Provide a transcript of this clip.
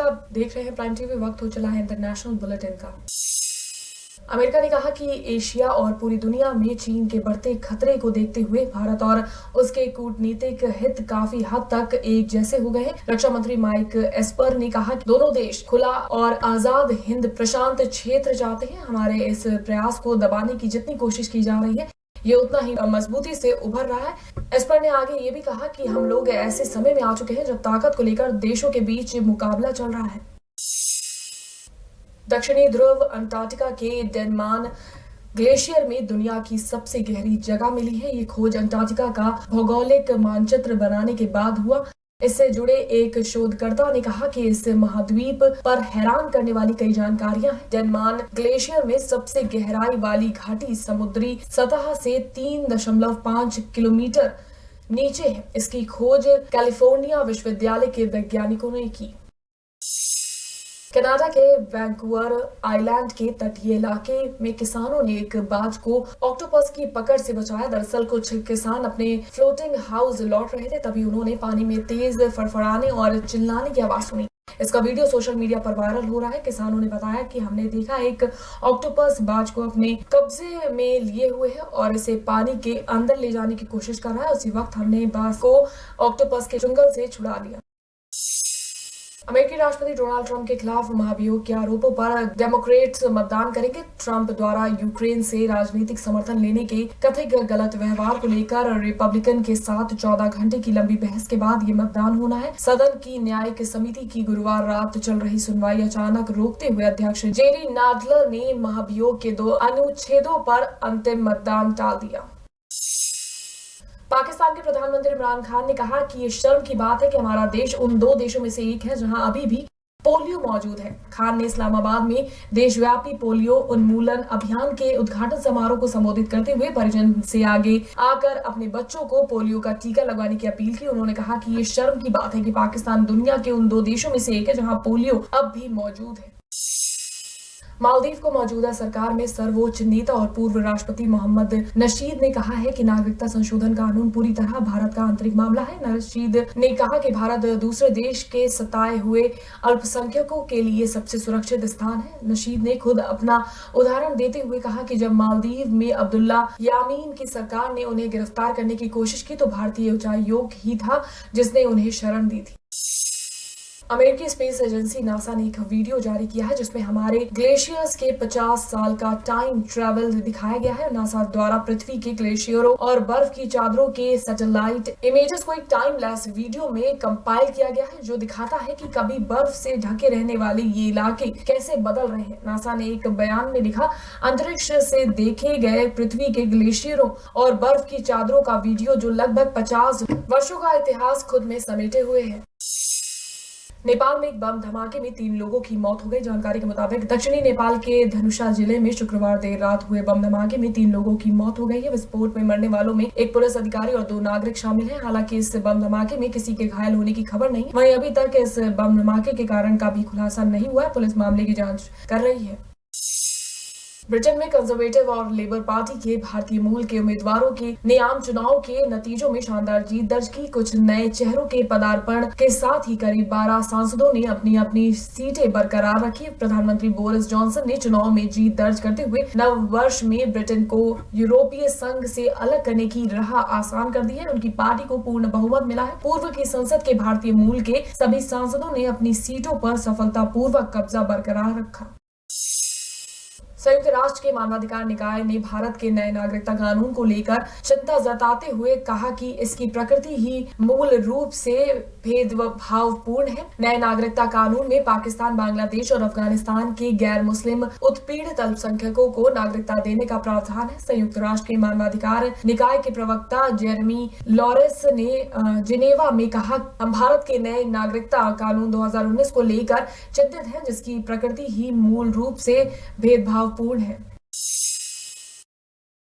आप देख रहे हैं प्राइम टीवी। वक्त हो चला है इंटरनेशनल बुलेटिन का। अमेरिका ने कहा कि एशिया और पूरी दुनिया में चीन के बढ़ते खतरे को देखते हुए भारत और उसके कूटनीतिक हित काफी हद तक एक जैसे हो गए हैं। रक्षा मंत्री माइक एस्पर ने कहा कि दोनों देश खुला और आजाद हिंद प्रशांत क्षेत्र चाहते हैं। हमारे इस प्रयास को दबाने की जितनी कोशिश की जा रही है, ये उतना ही मजबूती से उभर रहा है। एस्पर ने आगे ये भी कहा कि हम लोग ऐसे समय में आ चुके हैं जब ताकत को लेकर देशों के बीच मुकाबला चल रहा है। दक्षिणी ध्रुव अंटार्कटिका के डेनमान ग्लेशियर में दुनिया की सबसे गहरी जगह मिली है। ये खोज अंटार्कटिका का भौगोलिक मानचित्र बनाने के बाद हुआ। इससे जुड़े एक शोधकर्ता ने कहा कि इस महाद्वीप पर हैरान करने वाली कई जानकारियां हैं। डेनमान ग्लेशियर में सबसे गहराई वाली घाटी समुद्री सतह से 3.5 किलोमीटर नीचे है। इसकी खोज कैलिफोर्निया विश्वविद्यालय के वैज्ञानिकों ने की। कनाडा के वैंकूवर आइलैंड के तटीय इलाके में किसानों ने एक बाज को ऑक्टोपस की पकड़ से बचाया। दरअसल कुछ किसान अपने फ्लोटिंग हाउस लौट रहे थे, तभी उन्होंने पानी में तेज फड़फड़ाने और चिल्लाने की आवाज सुनी। इसका वीडियो सोशल मीडिया पर वायरल हो रहा है। किसानों ने बताया कि हमने देखा एक ऑक्टोपस बाज को अपने कब्जे में लिए हुए है और इसे पानी के अंदर ले जाने की कोशिश कर रहा है। उसी वक्त हमने बाज को ऑक्टोपस के चुंगल से छुड़ा लिया। अमेरिकी राष्ट्रपति डोनाल्ड ट्रंप के खिलाफ महाभियोग के आरोपों पर डेमोक्रेट्स मतदान करेंगे। ट्रंप द्वारा यूक्रेन से राजनीतिक समर्थन लेने के कथित गलत व्यवहार को लेकर रिपब्लिकन के साथ 14 घंटे की लंबी बहस के बाद ये मतदान होना है। सदन की न्यायिक समिति की गुरुवार रात चल रही सुनवाई अचानक रोकते हुए अध्यक्ष जेरी नाडलर ने महाभियोग के 2 अनुच्छेदों पर अंतिम मतदान टाल दिया। पाकिस्तान के प्रधानमंत्री इमरान खान ने कहा कि ये शर्म की बात है कि हमारा देश उन 2 देशों में से एक है जहां अभी भी पोलियो मौजूद है। खान ने इस्लामाबाद में देशव्यापी पोलियो उन्मूलन अभियान के उद्घाटन समारोह को संबोधित करते हुए परिजन से आगे आकर अपने बच्चों को पोलियो का टीका लगवाने की अपील की। उन्होंने कहा कि ये शर्म की बात है कि पाकिस्तान दुनिया के उन 2 देशों में से एक है जहां पोलियो अब भी मौजूद है। मालदीव को मौजूदा सरकार में सर्वोच्च नेता और पूर्व राष्ट्रपति मोहम्मद नशीद ने कहा है कि नागरिकता संशोधन कानून पूरी तरह भारत का आंतरिक मामला है। नशीद ने कहा कि भारत दूसरे देश के सताए हुए अल्पसंख्यकों के लिए सबसे सुरक्षित स्थान है। नशीद ने खुद अपना उदाहरण देते हुए कहा कि जब मालदीव में अब्दुल्ला यामीन की सरकार ने उन्हें गिरफ्तार करने की कोशिश की तो भारतीय उच्चायोग ही था जिसने उन्हें शरण दी थी। अमेरिकी स्पेस एजेंसी नासा ने एक वीडियो जारी किया है जिसमें हमारे ग्लेशियर्स के 50 साल का टाइम ट्रैवल दिखाया गया है। नासा द्वारा पृथ्वी के ग्लेशियरों और बर्फ की चादरों के सैटेलाइट इमेजेस को एक टाइम लैप्स वीडियो में कंपाइल किया गया है जो दिखाता है कि कभी बर्फ से ढके रहने वाले ये इलाके कैसे बदल रहे हैं। नासा ने एक बयान में लिखा, अंतरिक्ष से देखे गए पृथ्वी के ग्लेशियरों और बर्फ की चादरों का वीडियो जो लगभग 50 वर्षों का इतिहास खुद में समेटे हुए है। नेपाल में एक बम धमाके में 3 लोगों की मौत हो गई। जानकारी के मुताबिक दक्षिणी नेपाल के धनुषा जिले में शुक्रवार देर रात हुए बम धमाके में 3 लोगों की मौत हो गई है। विस्फोट में मरने वालों में एक पुलिस अधिकारी और 2 नागरिक शामिल हैं। हालांकि इस बम धमाके में किसी के घायल होने की खबर नहीं। वहीं अभी तक इस बम धमाके के कारण का भी खुलासा नहीं हुआ है। पुलिस मामले की जाँच कर रही है। ब्रिटेन में कंजर्वेटिव और लेबर पार्टी के भारतीय मूल के उम्मीदवारों के ने आम चुनाव के नतीजों में शानदार जीत दर्ज की। कुछ नए चेहरों के पदार्पण के साथ ही करीब 12 सांसदों ने अपनी अपनी सीटें बरकरार रखी। प्रधानमंत्री बोरिस जॉनसन ने चुनाव में जीत दर्ज करते हुए नव वर्ष में ब्रिटेन को यूरोपीय संघ से अलग करने की राह आसान कर दी है। उनकी पार्टी को पूर्ण बहुमत मिला है। पूर्व की संसद के भारतीय मूल के सभी सांसदों ने अपनी सीटों पर सफलतापूर्वक कब्जा बरकरार रखा। संयुक्त राष्ट्र के मानवाधिकार निकाय ने भारत के नए नागरिकता कानून को लेकर चिंता जताते हुए कहा कि इसकी प्रकृति ही मूल रूप से भेदभावपूर्ण है। नए नागरिकता कानून में पाकिस्तान, बांग्लादेश और अफगानिस्तान के गैर मुस्लिम उत्पीड़ित अल्पसंख्यकों को नागरिकता देने का प्रावधान है। संयुक्त राष्ट्र के मानवाधिकार निकाय के प्रवक्ता जेरेमी लॉरेंस ने जिनेवा में कहा, हम भारत के नए नागरिकता कानून 2019 को लेकर चिंतित हैं जिसकी प्रकृति ही मूल रूप से भेदभावपूर्ण है।